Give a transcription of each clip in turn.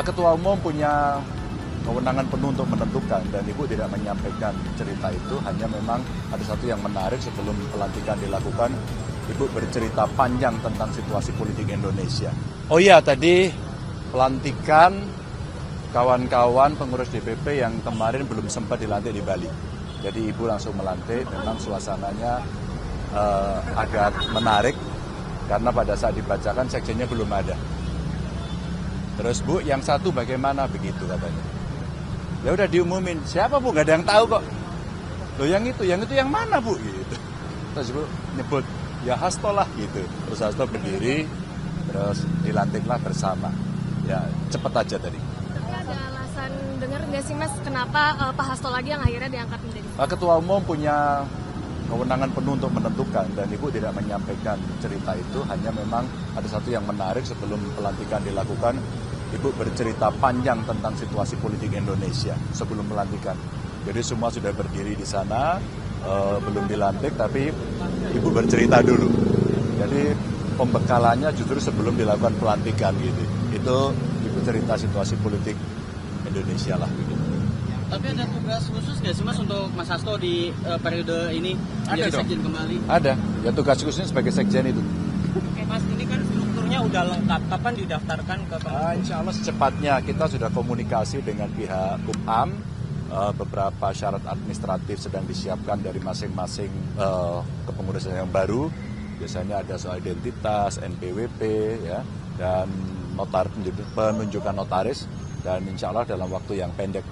Ketua Umum punya kewenangan penuh untuk menentukan dan Ibu tidak menyampaikan cerita itu, hanya memang ada satu yang menarik sebelum pelantikan dilakukan, Ibu bercerita panjang tentang situasi politik Indonesia. Oh iya, tadi pelantikan kawan-kawan pengurus DPP yang kemarin belum sempat dilantik di Bali. Jadi Ibu langsung melantik, memang suasananya agak menarik karena pada saat dibacakan sekjennya belum ada. Terus Bu, yang satu bagaimana begitu katanya. Ya udah diumumin, siapa Bu? Gak ada yang tahu kok. Loh yang itu yang mana Bu? Gitu. Terus Bu nyebut, ya Hasto lah gitu. Terus Hasto berdiri, terus dilantiklah bersama. Ya cepet aja tadi. Tapi ada alasan dengar nggak sih Mas, kenapa Pak Hasto lagi yang akhirnya diangkat menjadi? Ketua Umum punya kewenangan penuh untuk menentukan dan Ibu tidak menyampaikan cerita itu, hanya memang ada satu yang menarik sebelum pelantikan dilakukan, Ibu bercerita panjang tentang situasi politik Indonesia sebelum pelantikan. Jadi semua sudah berdiri di sana, belum dilantik tapi Ibu bercerita dulu. Jadi pembekalannya justru sebelum dilakukan pelantikan gitu. Itu Ibu cerita situasi politik Indonesia lah gitu. Tapi ada tugas khusus nggak sih Mas untuk Mas Hasto di periode ini Ada menjadi sekjen kembali? Ada, ya tugas khususnya sebagai sekjen itu. Oke Mas, ini kan strukturnya udah lengkap, kapan didaftarkan ke Kementerian? Insya Allah secepatnya. Kita sudah komunikasi dengan pihak Kumham, beberapa syarat administratif sedang disiapkan dari masing-masing kepengurusan yang baru. Biasanya ada soal identitas, NPWP, ya, dan penunjukan notaris, dan insya Allah dalam waktu yang pendek.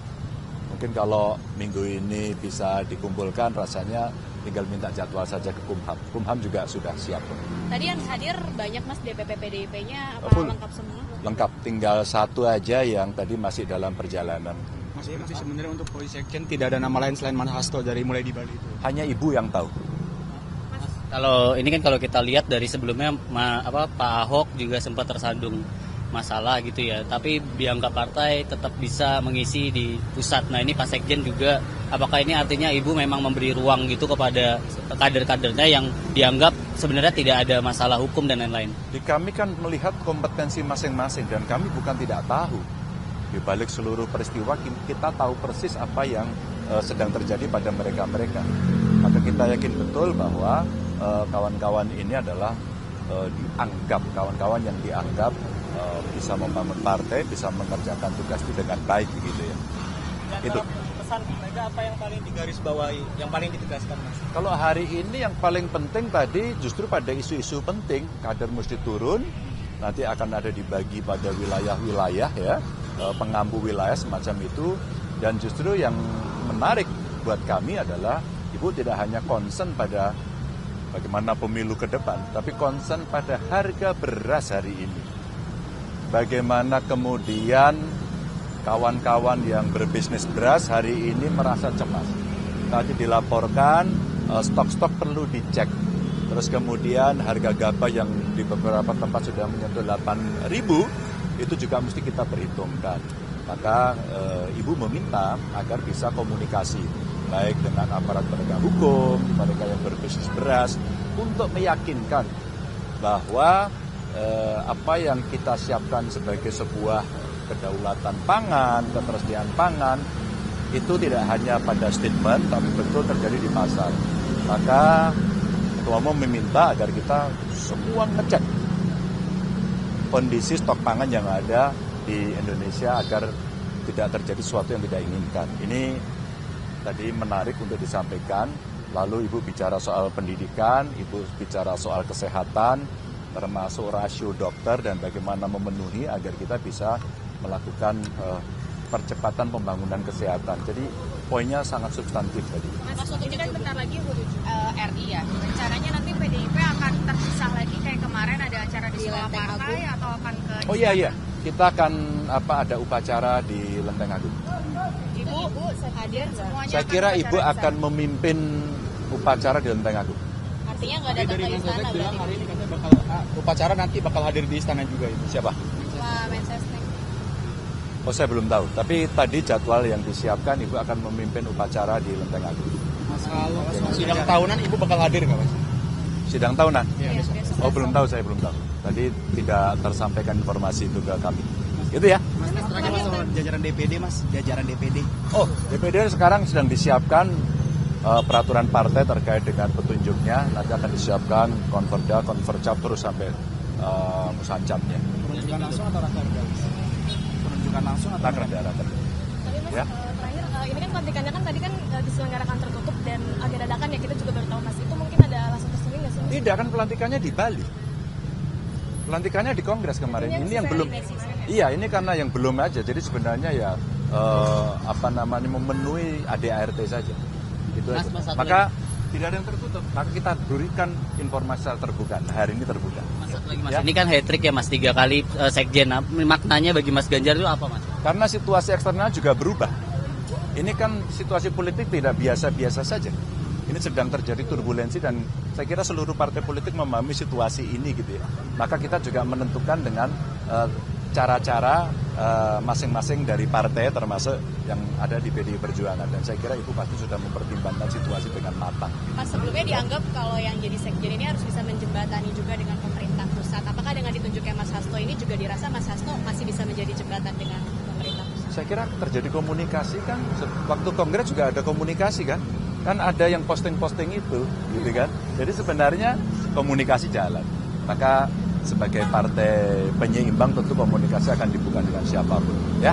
Mungkin kalau minggu ini bisa dikumpulkan, rasanya tinggal minta jadwal saja ke Kumham. Kumham juga sudah siap. Tadi yang hadir banyak Mas, DPP PDIP-nya apa lengkap semua? Lengkap, tinggal satu aja yang tadi masih dalam perjalanan. Masih sebenarnya untuk posisi sekjen tidak ada nama lain selain Mas Hasto dari mulai di Bali itu. Hanya Ibu yang tahu. Kalau ini kan kalau kita lihat dari sebelumnya Pak Ahok juga sempat tersandung masalah gitu ya, tapi dianggap partai tetap bisa mengisi di pusat. Nah ini Pak Sekjen juga, apakah ini artinya Ibu memang memberi ruang gitu kepada kader-kadernya yang dianggap sebenarnya tidak ada masalah hukum dan lain-lain? Di kami kan melihat kompetensi masing-masing dan kami bukan tidak tahu. Di balik seluruh peristiwa kita tahu persis apa yang sedang terjadi pada mereka-mereka. Maka kita yakin betul bahwa kawan-kawan ini adalah dianggap, kawan-kawan yang dianggap bisa membangun partai, bisa mengerjakan tugas itu dengan baik begitu ya. Dan itu pesan mereka apa yang paling digarisbawahi, yang paling ditegaskan Mas? Kalau hari ini yang paling penting tadi justru pada isu-isu penting, kader mesti turun, nanti akan ada dibagi pada wilayah-wilayah ya, pengampu wilayah semacam itu, dan justru yang menarik buat kami adalah Ibu tidak hanya concern pada bagaimana pemilu ke depan, tapi concern pada harga beras hari ini. Bagaimana kemudian kawan-kawan yang berbisnis beras hari ini merasa cemas. Tadi dilaporkan stok-stok perlu dicek. Terus kemudian harga gabah yang di beberapa tempat sudah menyentuh 8.000 itu juga mesti kita perhitungkan. Maka Ibu meminta agar bisa komunikasi baik dengan aparat penegak hukum, mereka yang berbisnis beras, untuk meyakinkan bahwa apa yang kita siapkan sebagai sebuah kedaulatan pangan, ketersediaan pangan, itu tidak hanya pada statement, tapi betul terjadi di pasar. Maka Ketua Umum meminta agar kita semua ngecek kondisi stok pangan yang ada di Indonesia agar tidak terjadi sesuatu yang tidak inginkan. Ini tadi menarik untuk disampaikan. Lalu Ibu bicara soal pendidikan, Ibu bicara soal kesehatan, termasuk rasio dokter dan bagaimana memenuhi agar kita bisa melakukan percepatan pembangunan kesehatan. Jadi poinnya sangat substantif tadi. Mas, untuk ini kan bentar lagi RI ya. Rencananya nanti PDIP akan terpisah lagi kayak kemarin ada acara di sekolah partai atau akan ke... Oh iya, kita akan ada upacara di Lenteng Agung. Ibu hadir semuanya. Saya kira Ibu akan memimpin upacara di Lenteng Agung. Artinya nggak datang ke istana bilang hari ini katanya upacara nanti bakal hadir di istana juga itu. Siapa? Pak Mensesnek. Oh saya belum tahu, tapi tadi jadwal yang disiapkan Ibu akan memimpin upacara di Lenteng Agung. Mas, kalau sidang tahunan Ibu bakal hadir nggak Mas? Sidang tahunan? Iya, Oh belum tahu, saya belum tahu. Tadi tidak tersampaikan informasi itu ke kami. Itu ya. Mas, Terakhir Mas soal jajaran DPD Mas, jajaran DPD. Oh, DPD sekarang sedang disiapkan peraturan partai terkait dengan petunjuknya. Nanti akan disiapkan konverda, konvercap terus sampai musancapnya. Penunjukan langsung atau rakerda? Penunjukan langsung atau Rakerda. Tapi Mas, Ya. terakhir ini kan pelantikannya kan tadi kan diselenggarakan tertutup dan agak dadakan ya, kita juga baru tahu Mas. Itu mungkin ada alasan tersendiri nggak sih Mas? Tidak, kan pelantikannya di Bali. Pelantikannya di Kongres kemarin. Ini yang belum. Iya, ini karena yang belum aja. Jadi sebenarnya ya memenuhi ADART saja. Itu Mas, aja. Mas, satu Maka tidak ada yang tertutup. Maka kita berikan informasi secara terbuka. Nah, hari ini terbuka. Mas, satu lagi, Mas. Ya. Ini kan hat-trick ya Mas, 3 kali sekjen. Maknanya bagi Mas Ganjar itu apa Mas? Karena situasi eksternal juga berubah. Ini kan situasi politik tidak biasa-biasa saja. Ini sedang terjadi turbulensi dan saya kira seluruh partai politik memahami situasi ini gitu ya. Maka kita juga menentukan dengan cara-cara masing-masing dari partai termasuk yang ada di PDI Perjuangan. Dan saya kira itu pasti sudah mempertimbangkan situasi dengan matang. Mas, sebelumnya dianggap kalau yang jadi sekjen ini harus bisa menjembatani juga dengan pemerintah pusat. Apakah dengan ditunjuknya Mas Hasto ini juga dirasa Mas Hasto masih bisa menjadi jembatan dengan pemerintah pusat? Saya kira terjadi komunikasi kan, waktu kongres juga ada komunikasi kan ada yang posting-posting itu, gitu kan. Jadi sebenarnya komunikasi jalan. Maka sebagai partai penyeimbang tentu komunikasi akan dibuka dengan siapapun, ya.